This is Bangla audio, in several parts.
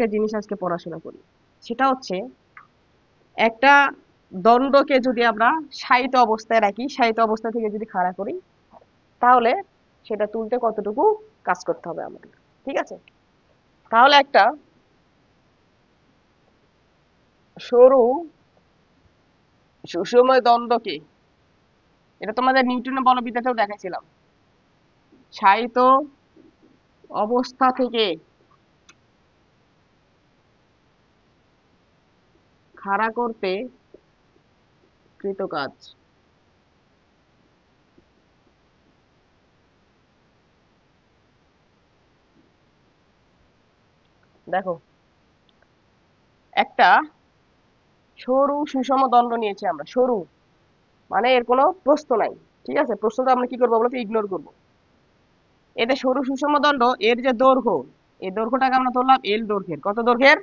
একটা জিনিস আজকে পড়াশোনা করি, সেটা হচ্ছে একটা দণ্ডকে যদি আমরা শায়িত অবস্থায় রাখি, শায়িত অবস্থা থেকে যদি খাড়া করি, তাহলে সেটা তুলতে কতটুকু কাজ করতে হবে আমাদের। ঠিক আছে, তাহলে একটা সরু সুষম দণ্ডকে, এটা তোমাদের নিউটনের বলবিদ্যাতেও দেখাইছিলাম, শায়িত অবস্থা থেকে খাড়া করতে কৃত কাজ। দেখো, একটা সরু সুষম দণ্ড নিয়েছি আমরা, সরু মানে এর কোনো প্রস্থ নাই। ঠিক আছে, প্রশ্নটা আমরা কি করবো বলতো, ইগনোর করবো। এতে সরু সুষম দণ্ড, এর যে দৈর্ঘ্য, এই দৈর্ঘ্যটাকে আমরা ধরলাম এল দৈর্ঘ্যের, কত দৈর্ঘ্যের,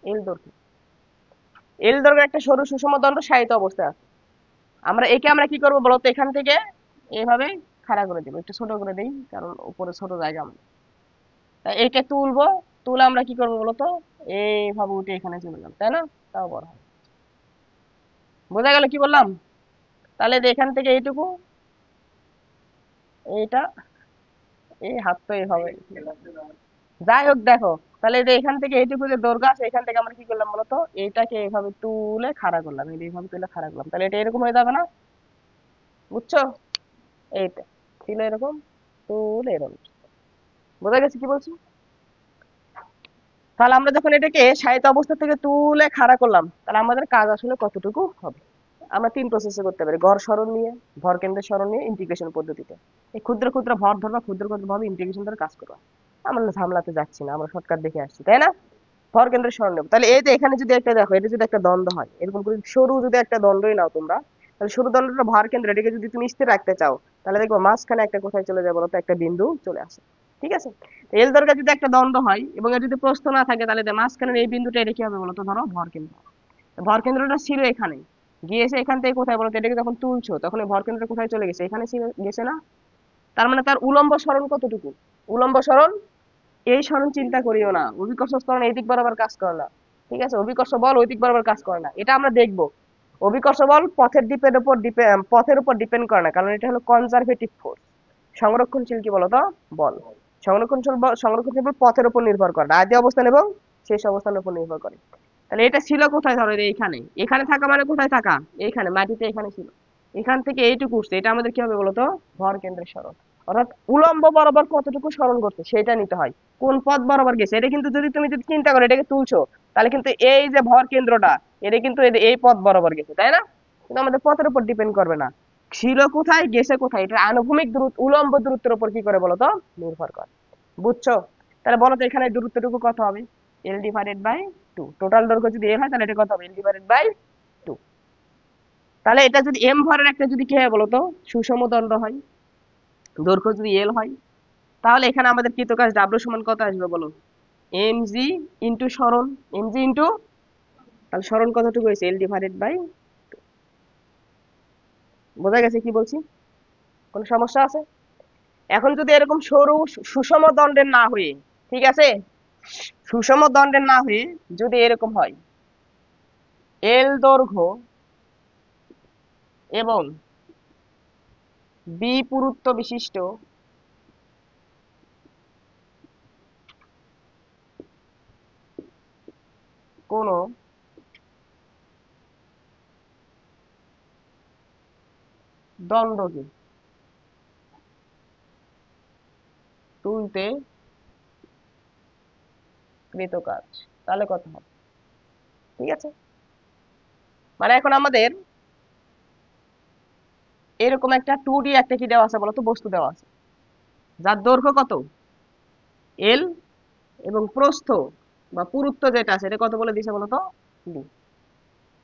এল দৈর্ঘ্যের। এল দৈর্ঘ্যের একটা সরু সুষম দণ্ড শায়িত অবস্থায় আছে। আমরা একে আমরা কি করবো বলতো, এখান থেকে এভাবে খাড়া করে দেবো, একটু ছোট করে দেই কারণ উপরে ছোট জায়গা আমাদের। তাই একে তুলবো, তুলে আমরা কি করবো বলতো, এইভাবে উঠে এখানে চলে গেলাম, তাই না? তাও বড় হবে। বোঝা গেল কি বললাম? তাহলে যে এখান থেকে এইটুকু, এইটা, এই হাত তো এইভাবে, যাই হোক দেখো, তাহলে এই যে এখান থেকে এইটুকু যে দৈর্ঘ্য আছে, এখান থেকে আমরা কি করলাম বলতো, এইটাকে এইভাবে তুলে খাড়া করলাম, এইভাবে তুলে খাড়া করলাম, তাহলে এটা এরকম হয়ে যাবে না? বুঝছো? এইটা ছিল এরকম, তুলে এরকম। বোঝা গেছে কি বলছি? তাহলে আমরা যখন এটাকে শায়িত অবস্থা থেকে তুলে খাড়া করলাম, তাহলে আমাদের কাজ আসলে কতটুকু হবে? আমরা তিন প্রসেসে করতে পারি, গড় সরণ নিয়ে, ভর কেন্দ্রের সরণ নিয়ে, ইন্টিগ্রেশন পদ্ধতিতে। এই ক্ষুদ্র ক্ষুদ্র ভর ধরবা, ক্ষুদ্র ক্ষুদ্র ভাবে ইন্টিগ্রেশন ধরে কাজ করবা। আমরা ঝামেলাতে যাচ্ছি না, আমরা শর্টকাট দেখে আসছি, তাই না? ভর কেন্দ্রের সরণ নেব। তাহলে এই যে এখানে যদি একটা দেখো, এটা যদি একটা দ্বন্দ্ব হয়, এরকম করে সরু যদি একটা দ্বন্দ্বই নাও তোমরা, তাহলে সরু দ্বন্দ্বটা ভর কেন্দ্র, এটাকে যদি তুমি স্থির রাখতে চাও, তাহলে দেখবো মাঝখানে একটা কোথায় চলে যাবে বলতো, একটা বিন্দু চলে আসে। ঠিক আছে, এল দৈর্ঘ্যে যদি একটা দ্বন্দ্ব হয় এবং এর যদি প্রস্থ না থাকে, তাহলে মাঝখানের এই বিন্দুটা, এটা কি হবে বলতো, ধরো ভর কেন্দ্র। ভর কেন্দ্রটা ছিল এখানে, গিয়েছে এখান থেকে কোথায় বলতো, এটাকে যখন তুলছো তখন এই ভর কেন্দ্রটা কোথায় চলে গেছে, এখানে ছিল, গেছে না? তার মানে তার উলম্ব সরণ কতটুকু, উলম্ব সরণ, এই সরণ চিন্তা করিও না, অভিকর্ষ ত্বরণ এই দিক বরাবর কাজ করে না। ঠিক আছে, অভিকর্ষ বল ওই দিক বরাবর কাজ করে না, এটা আমরা দেখবো। অভিকর্ষ বল পথের উপর ডিপেন্ড করে না, কারণ এটা হলো কনজারভেটিভ ফোর্স, সংরক্ষণশীল কি বলতো, বল। সংরক্ষণশীল বল পথের উপর নির্ভর করে না, আদি অবস্থান এবং শেষ অবস্থানের উপর নির্ভর করে। তাহলে এটা ছিল কোথায়, ধরো এইখানে, এখানে থাকা মানে কোথায় থাকা, এইখানে মাটিতে এখানে ছিল, এখান থেকে এইটুকু উঠছে, এটা আমাদের কি হবে বলতো, ভর কেন্দ্রের সরণ। অর্থাৎ উলম্ব বরাবর কতটুকু সরণ করছে সেটা নিতে হয়, কোন পথ বরাবর গেছে। এটা কিন্তু যদি তুমি যদি চিন্তা করো, এটাকে তুলছো, তাহলে কিন্তু এই যে ভর কেন্দ্রটা, এটা কিন্তু এই পথ বরাবর গেছে, তাই না? কিন্তু আমাদের পথের উপর ডিপেন্ড করবে না, ছিল কোথায় গেছে কোথায়, এটা আনুভূমিক দূরত্ব, উলম্ব দূরত্বের উপর কি করে বলতো, নির্ভর করে। বুঝছো? তাহলে বলো তো এখানে দূরত্বটুকু কত হবে, L divided by two. Total দৈর্ঘ্য যদি এল হয়, তাহলে এটা কত হবে, এল ডিভাইডেড বাই টু। তাহলে এটা যদি এম ভরের একটা যদি কি হয় বলতো, সুষম দণ্ড হয়, দৈর্ঘ্য যদি এল হয়, তাহলে এখানে আমাদের কৃত কাজ ডাব্লিউ সমান কত আসবে বলো, এম জি ইন্টু সরণ, এম জি ইন্টু, তাহলে সরণ কতটুকু হয়েছে, এল ডিভাইডেড বাই। বোঝা গেছে কি বলছি? কোনো সমস্যা আছে? এখন যদি এরকম সরু সুষম দণ্ডের না হয়ে, ঠিক আছে, সুষম দণ্ডের না হয়ে যদি এরকম হয়, এল দৈর্ঘ্য এবং বি পুরুত্ব বিশিষ্ট কোন দণ্ডকে তুলতে কৃত কাজ, তাহলে কত হবে? ঠিক আছে, মানে এখন আমাদের এরকম একটা 2D একটা কি দেওয়া আছে বলতো, বস্তু দেওয়া আছে, যার দৈর্ঘ্য কত, এল, এবং প্রস্থ বা পুরুত্ব যেটা আছে, এটা কত বলে দিছে বলতো, ডি।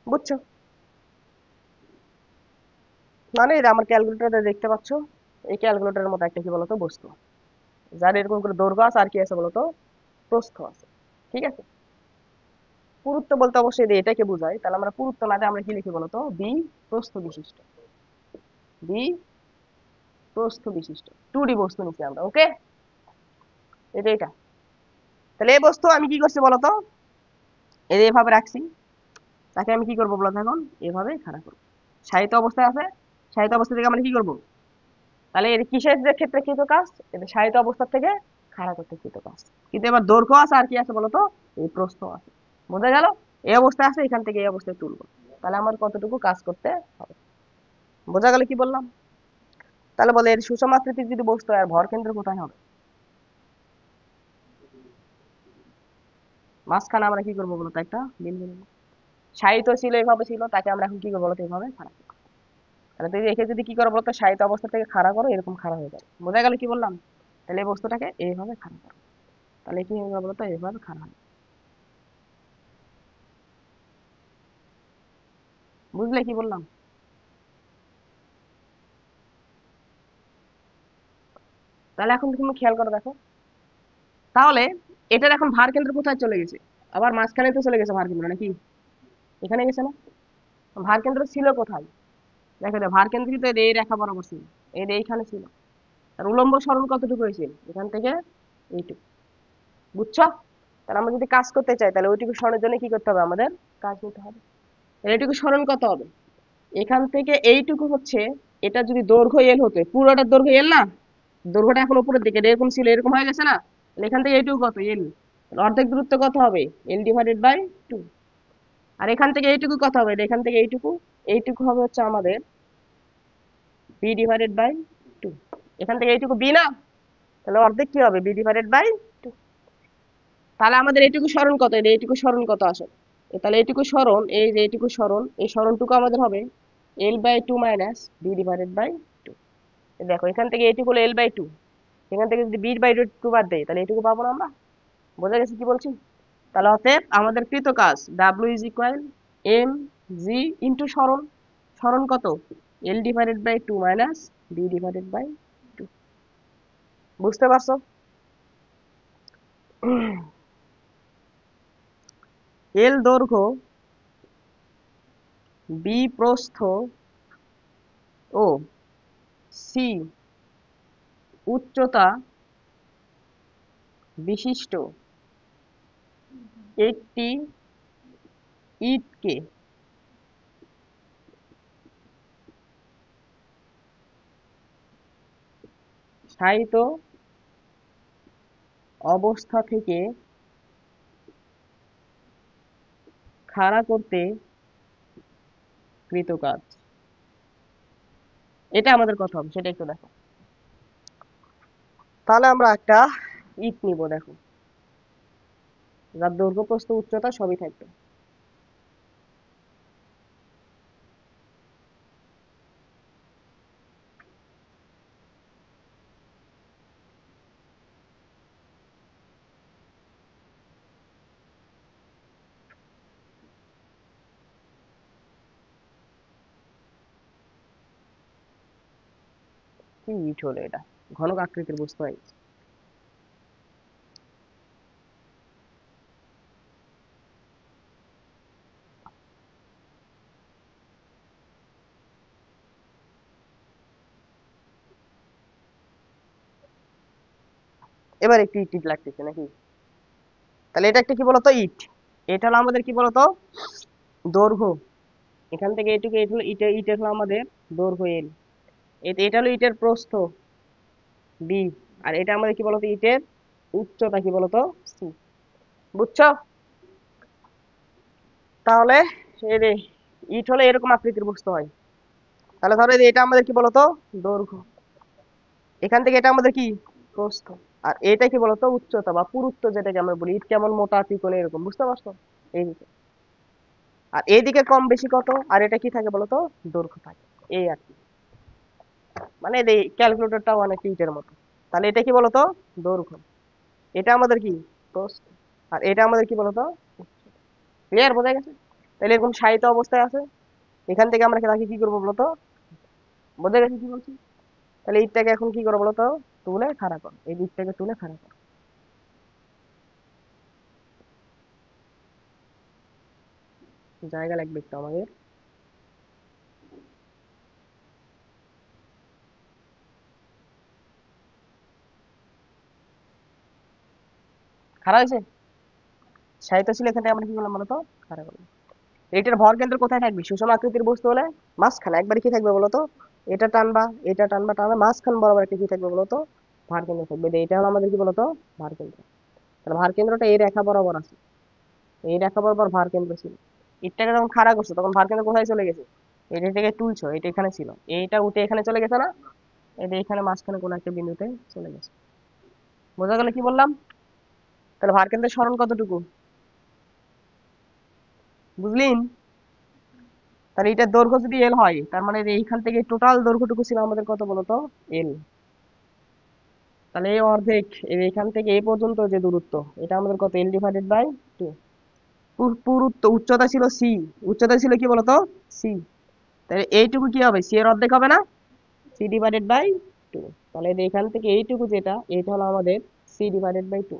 বুঝছো? মানে এই যে আমার ক্যালকুলেটরে দেখতে পাচ্ছ, এই ক্যালকুলেটরের মতো একটা কি বলতো বস্তু, যার এরকম করে দৈর্ঘ্য আছে আর কি আছে বলতো, প্রস্থ আছে। ঠিক আছে, পুরুত্ব বলতে অবশ্যই এটাকে বোঝায়, তাহলে আমরা পুরুত্ব না দিয়ে আমরা কি লিখি বলতো, বি প্রস্থ বিশিষ্ট, বি প্রস্থ বিশিষ্ট 2D বস্তু নিচ্ছি আমরা। ওকে, এটা এটা তাহলে এই বস্তু আমি কি করছি বলতো, এর এভাবে রাখছি, তাকে আমি কি করবো বলতো, এখন এভাবে খাড়া করবো। শায়িত অবস্থায় আছে, শায়িত অবস্থা থেকে আমরা কি করবো, তাহলে এর কিসের যে ক্ষেত্রে কৃত কাজ, এটা শায়িত অবস্থা থেকে খাড়া করতে কৃত কাজ। কিন্তু এবার দৈর্ঘ্য আছে আর কি আছে বলতো, এই প্রস্থ আছে। বোঝা গেল? এই অবস্থায় আছে, এখান থেকে এই অবস্থায় তুলবো, তাহলে আমার কতটুকু কাজ করতে হবে। বোঝা গেল কি বললাম? তাহলে বলে এর সুষম আকৃতির যদি বস্তু হয়, আর ভর কেন্দ্র কোথায় হবে? মাঝখানে আমরা কি করবো বলতো, একটা বিন্দু নেবো। শায়িত ছিল এইভাবে ছিল, তাকে আমরা এখন কি করবো বলতো, এইভাবে খাড়া করবো। তাহলে তুই রেখে যদি কি করো বলতো, শায়িত অবস্থা থেকে খাড়া করো, এরকম খাড়া হয়ে যাবে। বোঝা গেল কি বললাম? তাহলে এই বস্তুটাকে এইভাবে খাড়া করো, তাহলে কি হয়ে যাবে বলতো, এইভাবে খাড়া হবে। বুঝলে কি বললাম? তাহলে এখন তুমি খেয়াল করে দেখো, তাহলে এটার এখন ভার কেন্দ্র কোথায় চলে গেছে? আবার মাঝখানে তো চলে গেছে ভার কেন্দ্র, নাকি এখানে গেছে না? ভার কেন্দ্র ছিল কোথায়? দেখো তো, ভার কেন্দ্র কিন্তু এই রেখা বরাবর ছিল, এই এইখানে ছিল। আর উলম্ব সরণ কতটুকু হয়েছে এখান থেকে, এইটুকু। বুঝছো? তাহলে আমরা যদি কাজ করতে চাই, তাহলে ওইটুকু সরণের জন্য কি করতে হবে আমাদের, কাজ নিতে হবে। এইটুকু সরণ কত হবে? এখান থেকে এইটুকু হচ্ছে, এটা যদি দৈর্ঘ্য এল হতো, পুরোটার দৈর্ঘ্য এল না, দৈর্ঘ্যটা এখন উপরের দিকে এরকম ছিল, এরকম হয়ে গেছে না, তাহলে এখান থেকে এইটুকু কত, এল। অর্ধেক দূরত্ব কত হবে, এল ডিভাইডেড বাই 2। আর এখান থেকে এইটুকু কত হবে, এখান থেকে এইটুকু, এইটুকু হবে হচ্ছে আমাদের বি ডিভাইডেড বাই 2। এখান থেকে এইটুকু বি না, তাহলে অর্ধেক কি হবে, বি ডিভাইডেড বাই 2। তাহলে আমাদের এইটুকু সরণ কত, এইটুকু সরণ কত আসলে, তাহলে এইটুকু সরণ, এই যে এইটুকু সরণ, এই সরণটুকু আমাদের হবে L by 2 minus B divided by 2। দেখো এখান থেকে এইটুকু হলো এল বাই 2, এখান থেকে যদি বি বাই 2 বাদ দেই, তাহলে এইটুকু পাবো না আমরা। বোঝা গেছে কি বলছি? তাহলে অতএব আমাদের কৃত কাজ W is equal M G into সরণ, সরণ কত, L divided by 2 minus B divided by 2। বুঝতে পারছো? এল দৈর্ঘ্য, বি প্রস্থ ও সি উচ্চতা বিশিষ্ট একটি ইটকে শায়িত অবস্থা থেকে খাড়া করতে কৃত কাজ। এটা আমাদের কথা হবে, সেটা একটু দেখো। তাহলে আমরা একটা ইট নিব, দেখো যার দৈর্ঘ্য প্রস্থ উচ্চতা সবই থাকবে। কি ইট হলো এটা, ঘনক আকৃতির বস্তু হয়। এবার একটু ইট ইট লাগতেছে নাকি? তাহলে এটা একটা কি বলতো, ইট। এটা হলো আমাদের কি বলতো, দৈর্ঘ্য। এখান থেকে এটুকু, এটা হলো ইটের, ইটের হলো আমাদের দৈর্ঘ্য এল। এটা হলো ইটের প্রস্থ বি, আর এটা আমাদের কি বলতো, ইটের উচ্চতা কি বলতো, সি। বুঝছো? তাহলে এই যে ইট হলে এরকম আকৃতির বস্তু হয়। তাহলে ধরো এই যে এটা আমাদের কি বলতো, দৈর্ঘ্য। এখান থেকে এটা আমাদের কি, প্রস্থ। আর এটা কি বলতো, উচ্চতা বা পুরুত্ব, যেটাকে আমরা বলি। ইট কেমন মোটা চিকন এরকম, বুঝতে পারছো? এইদিকে, আর এইদিকে কম বেশি কত, আর এটা কি থাকে বলতো, দৈর্ঘ্য থাকে। এই আর কি, মানে এই ক্যালকুলেটরটাও অনেক ইটের মতো। তাহলে এটা কি বলতো, দৈর্ঘ্য। এটা আমাদের কি, প্রস্থ। আর এটা আমাদের কি বলতো, ক্লিয়ার? বোঝা গেছে? তাহলে এরকম সাহিত্য অবস্থায় আছে, এখান থেকে আমরা তাকে কি করবো বলতো, বোঝা গেছে কি বলছি? তাহলে ইটটাকে এখন কি করবো বলতো, তুলে খাড়া কর, এই ইটটাকে তুলে খাড়া কর। জায়গা লাগবে একটু আমাদের। খাড়া হয়েছে, সাহিত্য ছিল, এখানে আমরা কি করলাম বলতো, খাড়া করলাম। এটার ভর কেন্দ্র কোথায় থাকবে? সুষম আকৃতির বস্তু হলে মাঝখানে একবারে কি থাকবে বলতো, এটা টানবা এটা টানবা, টানবা মাঝখান বরাবর একটা কি থাকবে বলতো, ভার কেন্দ্র থাকবে। এটা হলো আমাদের কি বলতো, ভার কেন্দ্র। তাহলে ভার কেন্দ্রটা এই রেখা বরাবর আছে, এই রেখা বরাবর ভার কেন্দ্র ছিল। ইটটাকে যখন খাড়া করছো তখন ভার কেন্দ্র কোথায় চলে গেছে? এটা থেকে তুলছো, এটা এখানে ছিল, এইটা উঠে এখানে চলে গেছে না, এটা এখানে মাঝখানে কোনো একটা বিন্দুতে চলে গেছে। বোঝা গেল কি বললাম? তাহলে ভার কেন্দ্রের সরণ কতটুকু, বুঝলিন? তাহলে এটার দৈর্ঘ্য যদি এল হয়, তার মানে এইখান থেকে টোটাল দৈর্ঘ্যটুকু ছিল আমাদের কত বলতো, এল। তাহলে এই অর্ধেক, এইখান থেকে এই পর্যন্ত যে দূরত্ব, এটা আমাদের কত, এল ডিভাইডেড বাই টু। পুরুত্ব, উচ্চতা ছিল সি, উচ্চতা ছিল কি বলতো, সি। তাহলে এইটুকু কি হবে, সি এর অর্ধেক হবে না, সি ডিভাইডেড বাই টু। তাহলে এখান থেকে এইটুকু যেটা, এইটা হলো আমাদের সি ডিভাইডেড বাই টু।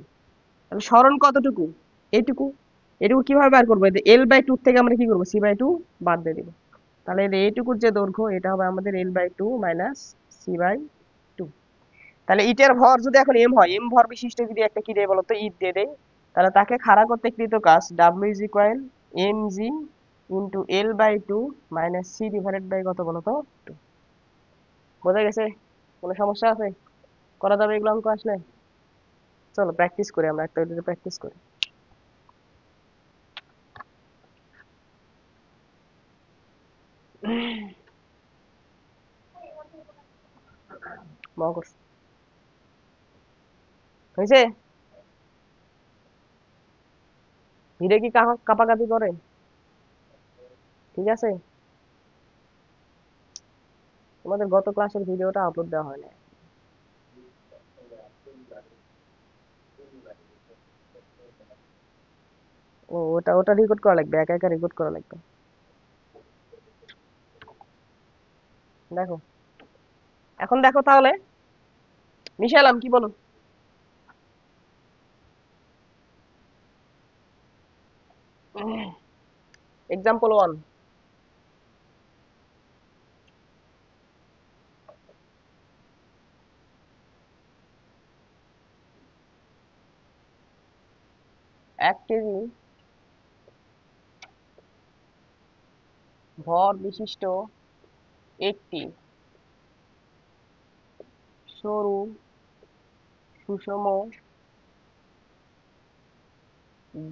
তাহলে সরণ কতটুকু, এইটুকু। এটুকু কিভাবে বার করবো, এল বাই টু থেকে আমরা কি করবো, সি বাই টু বাদ দিয়ে দিব। তাহলে এইটুকুর যে দৈর্ঘ্য, এটা হবে আমাদের L by two minus C by two. তাহলে ইটের ভর যদি এখন এম হয়, এম ভর বিশিষ্ট যদি একটা কি দেয় বলতো, ইট দিয়ে দেয়, তাহলে তাকে খাড়া করতে কৃত কাজ W is equal M G into L by two minus C divided by কত বলতো, টু। বোঝা গেছে? কোনো সমস্যা আছে? করা যাবে এগুলো অঙ্ক আসলে? চলো প্র্যাকটিস করি, আমরা একটা প্র্যাকটিস করি। মহাকর্ষ হয়েছে? হিরে কি কাপাকাপি করে? ঠিক আছে, তোমাদের গত ক্লাসের ভিডিওটা আপলোড দেওয়া হয় না। ও, ওটা ওটা রেকর্ড করা লাগবে, একা একা রেকর্ড করা লাগবে। দেখো, এখন দেখো তাহলে, মিশালাম কি বলো? এক্সাম্পল ওয়ান, 1 কেজি ভর বিশিষ্ট একটি সরু সুষম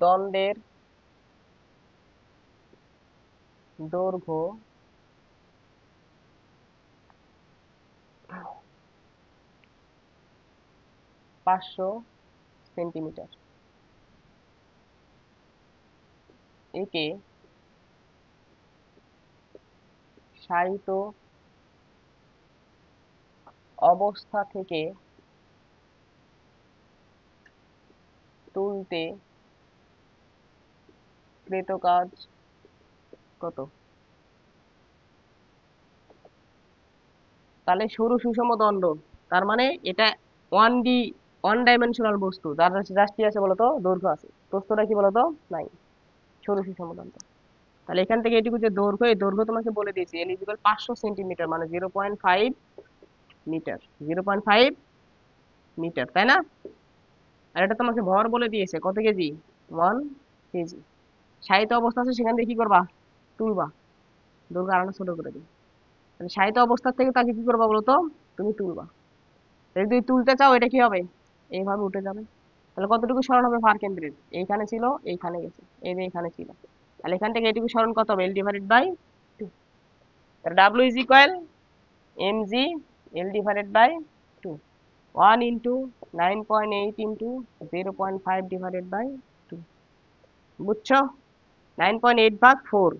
দণ্ডের দৈর্ঘ্য 500 সেন্টিমিটার। একে শায়িত অবস্থা থেকে তুলতে কৃত কাজ কত? তাহলে সরু সুষম দণ্ড, তার মানে এটা ওয়ান ডাইমেনশনাল বস্তু, যার জাস্ট কি আছে বলতো, দৈর্ঘ্য আছে, প্রস্থটা কি বলতো নাই, সরু সুষম দণ্ড। তাহলে এখান থেকে এটুকু যে দৈর্ঘ্য, এই দৈর্ঘ্য তোমাকে বলে দিয়েছি, এল ইকুয়াল 500 সেন্টিমিটার, মানে 0.5 মিটার, 0.5 মিটার, তাই না? আর এটা তোমাকে ভর বলে দিয়েছে কত কেজি, 1 কেজি। শায়িত অবস্থা আছে, সেখান থেকে কি করবা, তুলবা, দৈর্ঘ্য আরো ছোট করে দিই। তাহলে শায়িত অবস্থা থেকে তাকে কি করবা বলতো, তুমি তুলবা। যদি তুমি তুলতে চাও, এটা কি হবে, এইভাবে উঠে যাবে। তাহলে কতটুকু সরণ হবে ভার কেন্দ্রের, এইখানে ছিল, এইখানে গেছে, এই যে এখানে ছিল। তাহলে এখান থেকে এইটুকু সরণ কত হবে, এল ডিভাইডেড বাই টু। তাহলে W is equal M G L divided by two, 1 into 9.8 into 0.5 divided by two. বুঝছো? 9.8/4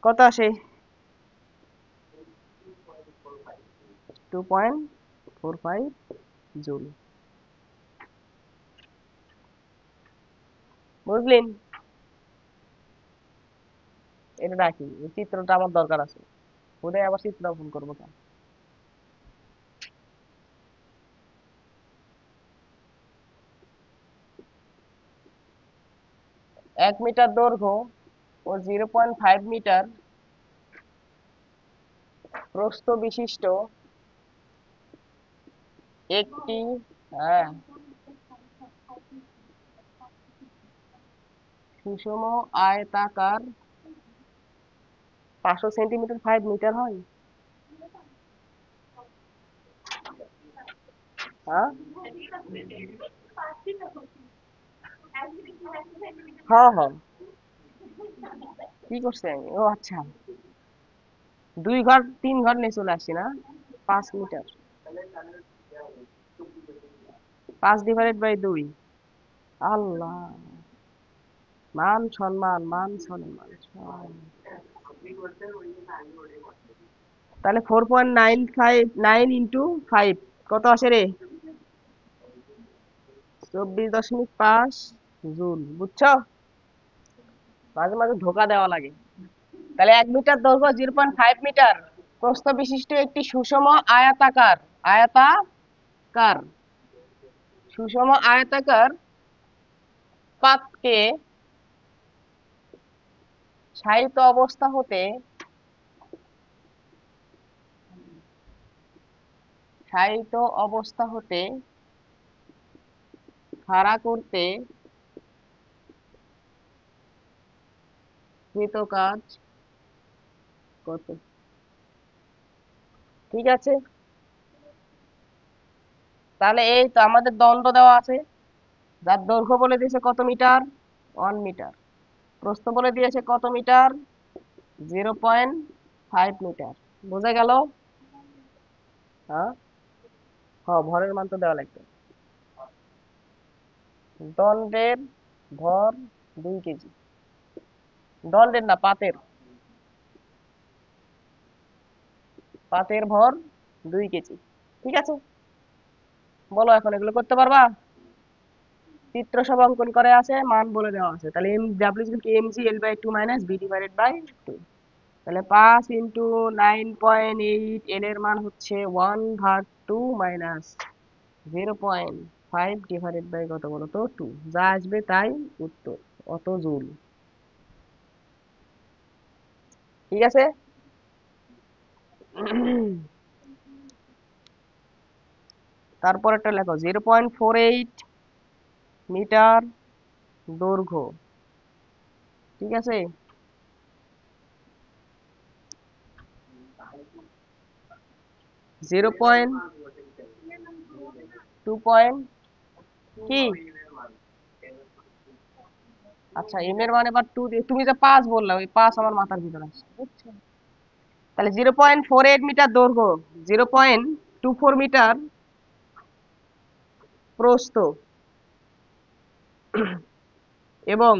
কত আসে, 2.45 জুল। বুঝলেন? এটা রাখি, এই চিত্রটা আমার দরকার আছে, ওটাই আবার চিত্র অঙ্কন করবো কেন? 1 মিটার দৈর্ঘ্য ও 0.5 মিটার প্রস্থ বিশিষ্ট একটি, হ্যাঁ, সুষম আয়তাকার 500 সেন্টিমিটার 5 মিটার হয়। হ্যাঁ হ্যাঁ হ্যাঁ, কি করছে আমি? ও আচ্ছা, 2 ঘর 3 ঘর নিয়ে চলে আসছি না। 5 মিটার, 5 ÷ 2। আল্লাহ, মান সম্মান, মান সম্মান তাহলে 4.959 × 5 কত আসে রে? 24.5 জুল। বুঝছো, মাঝে মাঝে ধোকা দেওয়া লাগে। তাহলে 1 মিটার দৈর্ঘ্য 0.5 মিটার প্রস্থ বিশিষ্ট একটি সুষম আয়তাকার আয়তাকার সুষম আয়তাকার পাতকে শায়িত অবস্থা হতে শায়িত অবস্থা হতে খাড়া করতে কৃত কাজ কত? ঠিক আছে, তাহলে এই তো আমাদের দণ্ড দেওয়া আছে, যার দৈর্ঘ্য বলে দিয়েছে কত মিটার, 1 মিটার। প্রস্থ বলে দিয়েছে কত মিটার, 0.5 মিটার। বোঝা গেল? হ্যাঁ হ্যাঁ, ভরের মান তো দেওয়া লাগবে। দণ্ডের ভর 2 কেজি। দণ্ডের না, পাতের। পাতের ভর 2 কেজি। ঠিক আছে, বলো এখন এগুলো করতে পারবা? চিত্র সব অঙ্কন করে আছে, মান বলে দেওয়া আছে। তাহলে এম ডাব্লিউ কি mg L/2 - b/2। তাহলে 5 × 9.8, এল এর মান হচ্ছে 1/2 - 0.5 কত বলো তো, 2। যা আসবে তাই উত্তর, অত জুল। ঠিক আছে। তারপর একটা লেখো, 0.48 মিটার দৈর্ঘ্য। ঠিক আছে, 0.2 কি? আচ্ছা, এম এর মানে এবার 2 দিয়ে, তুমি যে 5 বললা, ওই 5 আমার মাথার ভিতরে আসছে, বুঝছো? তাহলে 0.48 মিটার দৈর্ঘ্য, 0.24 মিটার প্রস্থ এবং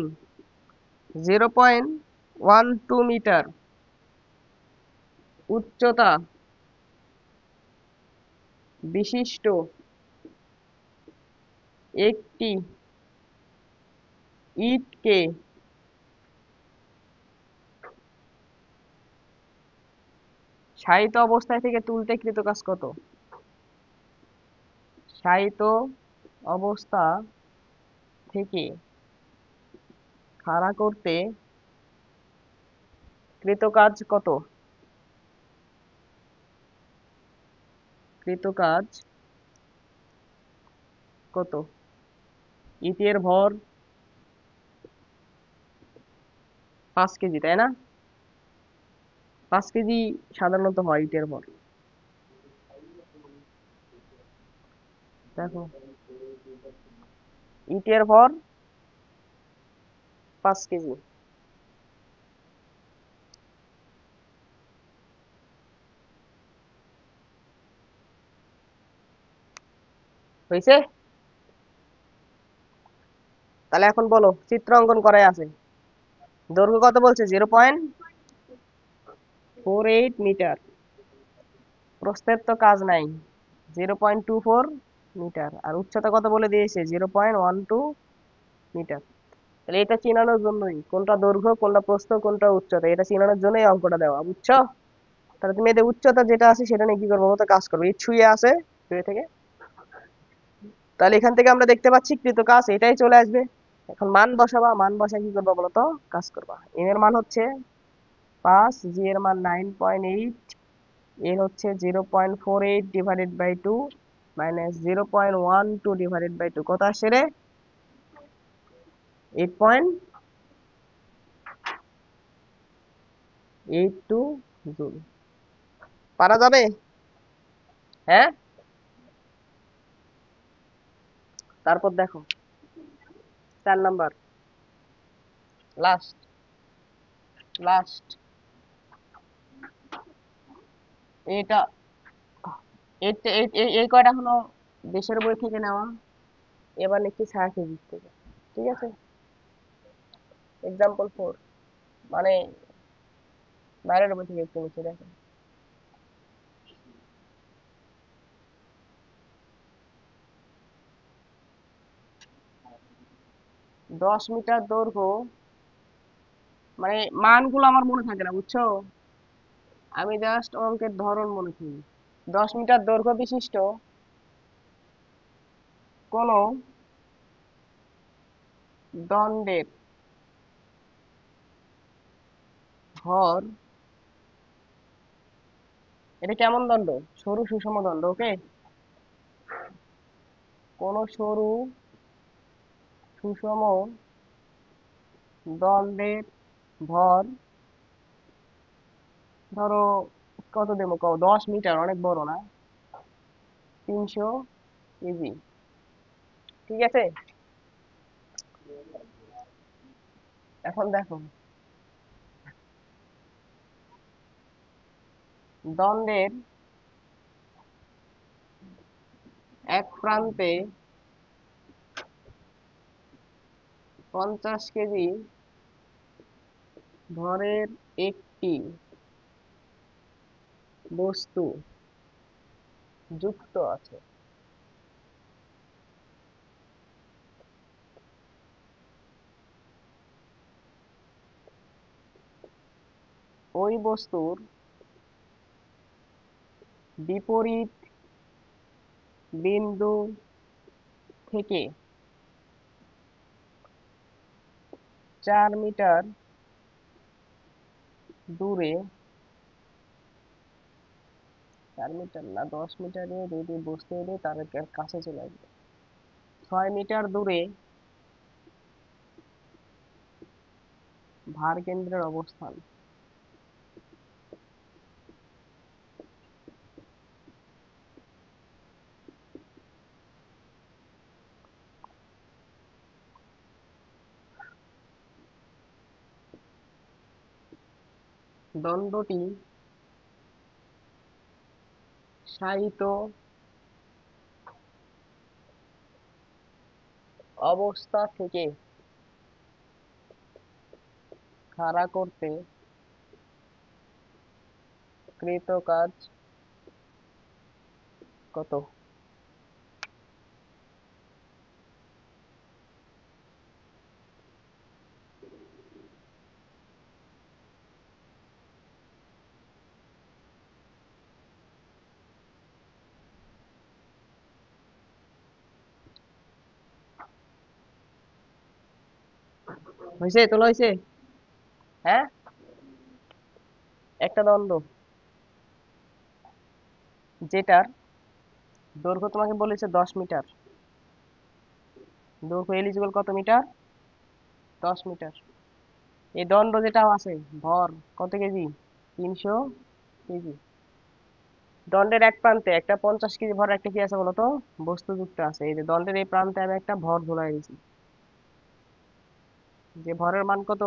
0.12 মিটার উচ্চতা বিশিষ্ট একটি ইটকে শায়িত অবস্থায় থেকে তুলতে কৃত কাজ কত? শায়িত অবস্থা থেকে খাড়া করতে কৃত কাজ কত? কৃত কাজ কত? ইটের ভর 5 কেজি, তাই না? 5 কেজি সাধারণত হয় ইটের ভর। দেখো, ইটের ভর 5 কেজি। হয়েছে? তাহলে এখন বলো, চিত্র অঙ্কন করাই আছে। দৈর্ঘ্য কত বলছে? 0.48 মিটার। প্রস্থের তো কাজ নাই, 0.24 মিটার। আর উচ্চতা কত বলে দিয়েছে? 0.12 মিটার। তাহলে এটা চিনানোর জন্যই, কোনটা দৈর্ঘ্য কোনটা প্রস্থ কোনটা উচ্চতা, এটা চিনানোর জন্যই এই অঙ্কটা দেওয়া, বুঝছো? তাহলে তুমি এদের উচ্চতা যেটা আছে সেটা নিয়ে কি করবো বলতো, কাজ করবো। এই ছুঁয়ে আছে, ছুঁয়ে থেকে, তাহলে এখান থেকে আমরা দেখতে পাচ্ছি কৃত কাজ এটাই চলে আসবে। এখন মান বসাবা, মান বসায় কি করবা বলতো, কাজ করবা। এম এর মান হচ্ছে 5, জি এর মান 9.8, এর হচ্ছে 0.48/2 - 0.12/2। কত আসছে রে? 8.2। জুল। পারা যাবে? হ্যাঁ। তারপর দেখো 4 নাম্বার, লাস্ট লাস্ট এটা এই কয়টা হলো দেশের বই থেকে নেওয়া। এবার নিচ্ছি ছায়া ফিজিক্স থেকে। ঠিক আছে, এক্সাম্পল 4, মানে বাইরের বই থেকে একটু নিচে দেখো। 10 মিটার দৈর্ঘ্য, মানে মানগুলো আমার মনে থাকে না বুঝছো, আমি জাস্ট অঙ্কের ধরন মনে করি। 10 মিটার দৈর্ঘ্য বিশিষ্ট কোন দণ্ডের ভর, এটা কেমন দণ্ড? সরু সুষম দণ্ড। ওকে, কোন সরু সুষম দণ্ডের ভর, ধরো কত দেবো কও, 10 মিটার, অনেক বড় না, 300 কেজি। ঠিক আছে, এখন দেখো দণ্ডের এক প্রান্তে 50 কেজি ভরের একটি বস্তু যুক্ত আছে। ওই বস্তুর বিপরীত বিন্দু থেকে 4 মিটার দূরে, 4 মিটার না, 10 মিটারে যদি বস্তু এলে তার কাছে চলে আসবে, 6 মিটার দূরে ভার কেন্দ্রের অবস্থান। দণ্ডটি শায়িত অবস্থা থেকে খাড়া করতে কৃত কাজ কত? হয়েছে? তোলা হয়েছে? হ্যাঁ, একটা দণ্ড যেটার দৈর্ঘ্য তোমাকে বলেছে 10 মিটার, দৈর্ঘ্য এলিজিবল কত মিটার? 10 মিটার। এই দণ্ড যেটা আছে, ভর কত কেজি? 300 কেজি। দণ্ডের এক প্রান্তে একটা 50 কেজি ভর একটা কি আছে বলতো, বস্তু যুক্ত আছে। এই যে দণ্ডের এই প্রান্তে আমি একটা ভর ঝুলাই দিয়েছি, যে ভরের মান কত?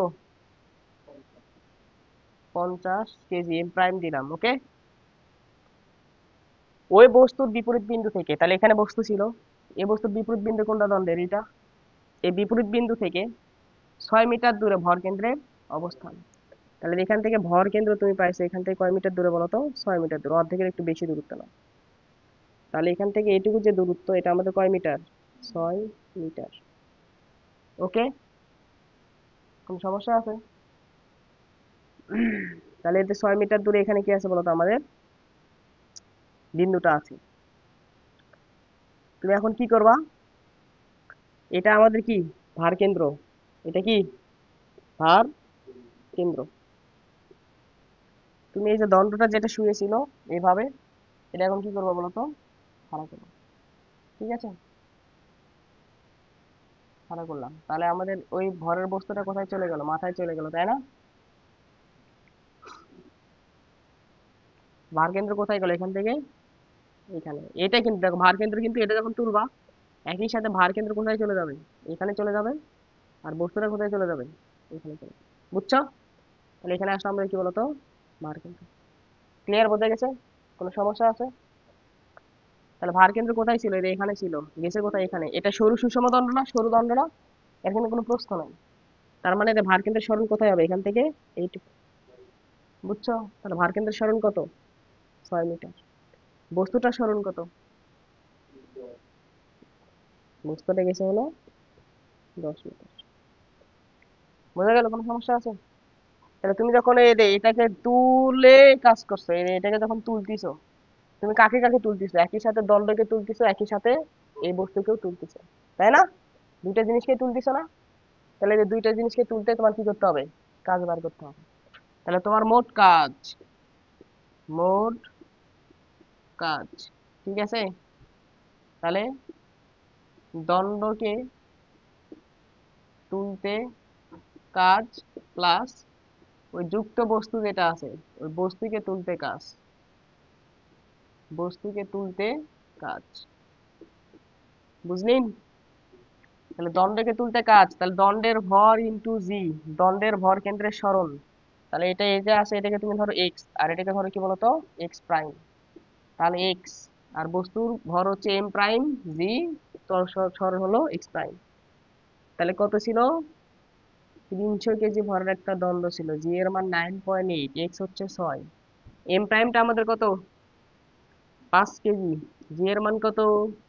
50 কেজি, এম প্রাইম দিলাম। ওকে, ওই বস্তুর বিপরীত বিন্দু থেকে, তাহলে এখানে বস্তু ছিল, এই বস্তুর বিপরীত বিন্দু কোনটা দণ্ডের? এটা। এই বিপরীত বিন্দু থেকে 6 মিটার দূরে ভর কেন্দ্রের অবস্থান। তাহলে এখান থেকে ভর কেন্দ্র তুমি পাইছো, এখান থেকে কয় মিটার দূরে বলো তো? 6 মিটার দূরে, অর্ধেকের একটু বেশি দূরত্ব না। তাহলে এখান থেকে এইটুকু যে দূরত্ব, এটা আমাদের কয় মিটার? 6 মিটার। ওকে, কোন সমস্যা আছে? তাহলে এতে 6 মিটার দূরে এখানে কি আছে বলতো, আমাদের বিন্দুটা আছে। তুমি এখন কি করবা, এটা আমাদের কি ভার কেন্দ্র, এটা কি ভার কেন্দ্র। তুমি এই যে দণ্ডটা যেটা শুয়েছিল এইভাবে, এটা এখন কি করবো বলতো, খাড়া করবো। ঠিক আছে, খাড়া করলাম, তাহলে আমাদের ওই ভরের বস্তুটা কোথায় চলে গেল? মাথায় চলে গেল, তাই না? ভার কেন্দ্র কোথায় গেল এখান থেকে এখানে। এটা কিন্তু দেখো ভার কেন্দ্র, কিন্তু এটা যখন তুলবা একই সাথে ভার কেন্দ্র কোথায় চলে যাবে, এখানে চলে যাবে। আর বস্তুটা কোথায় চলে যাবে, এখানে চলে যাবে। বুঝছো? তাহলে এখানে আসলে আমরা কি বলতো, ভার কেন্দ্র। ক্লিয়ার, বোঝা গেছে? কোনো সমস্যা আছে? তাহলে ভার কেন্দ্র কোথায় ছিল, এটা এখানে ছিল, গেছে কোথায় এখানে। এটা সরু সুষম দণ্ড না, সরু দণ্ড না, এখানে কোনো প্রশ্ন নাই। তার মানে এটা ভার কেন্দ্রের সরণ কোথায় হবে, এখান থেকে এইটুকু। বুঝছো? তাহলে ভার কেন্দ্রের সরণ কত, 6 মিটার। বস্তুটার সরণ কত, বস্তুটা গেছে হলো 10 মিটার। বোঝা গেল? কোনো সমস্যা আছে? তাহলে তুমি যখন এটাকে তুলে কাজ করছো, এটাকে যখন তুলতিছো, তুমি কাকে কাকে তুলতিছো, একই সাথে দণ্ডকে তুলতিছো, একই সাথে এই বস্তুকেও তুলতিছো, তাই না? দুইটা জিনিসকে তুলতিছো না? তাহলে এই দুইটা জিনিসকে তুলতে তোমার কি করতে হবে, কাজ বার করতে হবে। তাহলে তোমার মোট কাজ, মোট কাজ, ঠিক আছে। তাহলে দণ্ডকে তুলতে কাজ প্লাস ওই যুক্ত বস্তু যেটা আছে, ওই বস্তুকে তুলতে কাজ, বস্তুকে তুলতে কাজ। বুঝলেন? তাহলে দণ্ডকে তুলতে কাজ, তাহলে দণ্ডের ভর ইন্টু জি, দণ্ডের ভর কেন্দ্রের সরণ। তাহলে এটা এই যে আছে, এটাকে তুমি ধরো এক্স, আর এটাকে ধরো কি বলতো, এক্স প্রাইম। তাহলে এক্স, আর বস্তুর ভর হচ্ছে এম প্রাইম, জি সরণ হলো এক্স প্রাইম। তাহলে কত ছিল, 300 কেজি ভরের একটা দণ্ড ছিল, জি এর মান 9.8, এক্স হচ্ছে 6, এম প্রাইমটা আমাদের কত, 5 কেজি, জি এর মান কত,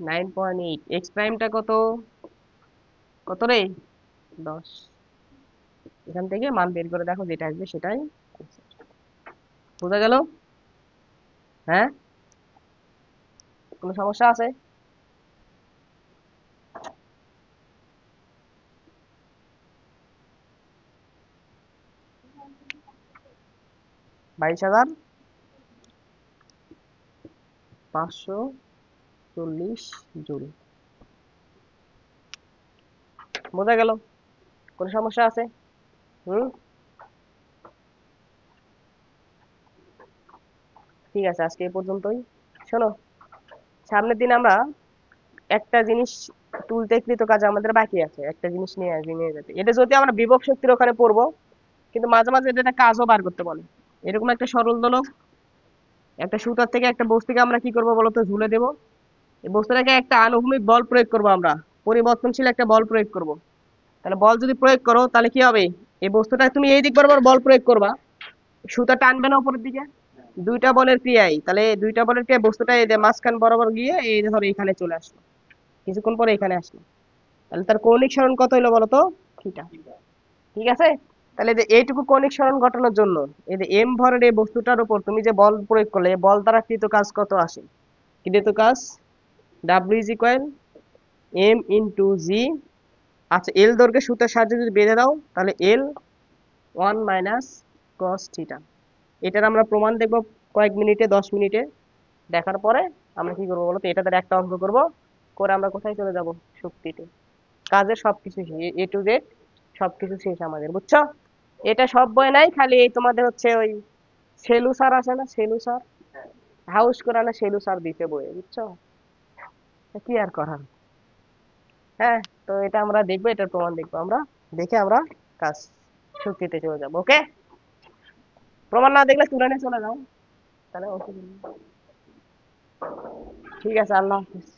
9.8, এক্স প্রাইমটা কত, কত রে, 10। এখান থেকে মান বের করে দেখো, যেটা আসবে সেটাই answer। বোঝা গেল? হ্যাঁ, কোনো সমস্যা আছে? 22,540 জুল। বোঝা গেল? কোনো সমস্যা আছে? হুম, ঠিক আছে, আজকে এই পর্যন্তই। শোনো, সামনের দিন আমরা একটা জিনিস তুলতে কৃত কাজ আমাদের বাকি আছে, একটা জিনিস নিয়ে যেতে, এটা যদি আমরা বিভব শক্তির ওখানে পড়বো, কিন্তু মাঝে মাঝে এটা একটা কাজও বার করতে বলে। এরকম একটা সরল দোলক, একটা সুতার থেকে একটা বস্তুকে আমরা কি করবো বলতো, ঝুলে দেবো। এই বস্তুটাকে একটা আনুভূমিক বল প্রয়োগ করবো আমরা, পরিবর্তনশীল একটা বল প্রয়োগ করব। তাহলে বল যদি প্রয়োগ করো তাহলে কি হবে, এই বস্তুটা তুমি এই দিক বরাবর বল প্রয়োগ করবা, সুতা টানবে না উপরের দিকে, দুইটা বলের ক্রিয়াই, তাহলে এই দুইটা বলের ক্রিয়া বস্তুটা এই যে মাঝখান বরাবর গিয়ে এই যে ধরো এখানে চলে আসলো, কিছুক্ষণ পরে এখানে আসলো। তাহলে তার কৌণিক সরণ কত হলো বলতো, থিটা। ঠিক আছে? তাহলে এই যে এইটুকু কৌণিক সরণ ঘটানোর জন্য এই যে এম ভরের এই বস্তুটার উপর তুমি যে বল প্রয়োগ করলে, এই বল দ্বারা কৃত কাজ কত আসে, কৃত কাজ W is equal M into G. আচ্ছা, এল দৈর্ঘ্যের সূত্রের সাহায্যে যদি বেঁধে দাও, তাহলে এল 1 - cos θ। এটার আমরা প্রমাণ দেখবো কয়েক মিনিটে, 10 মিনিটে। দেখার পরে আমরা কি করবো বলতো, এটা দ্বারা একটা অঙ্ক করবো, করে আমরা কোথায় চলে যাব, শক্তিতে। কাজের সবকিছু এ টু জেড সবকিছু শেষ আমাদের, বুঝছো? এটা সব বই নাই, খালি এই তোমাদের হচ্ছে ওই সেলু স্যার আছে না, সেলু স্যার, হাউস কোরআনে সেলু স্যার দিতে বইয়ে, বুঝছো? তা কি আর করার। হ্যাঁ, তো এটা আমরা দেখবো, এটার প্রমাণ দেখবো আমরা, দেখে আমরা কাজ শক্তিতে চলে যাবো। ওকে, প্রমাণ না দেখলে তুলে নিয়ে চলে যাও, তাহলে ওকে। ঠিক আছে, আল্লাহ হাফিজ।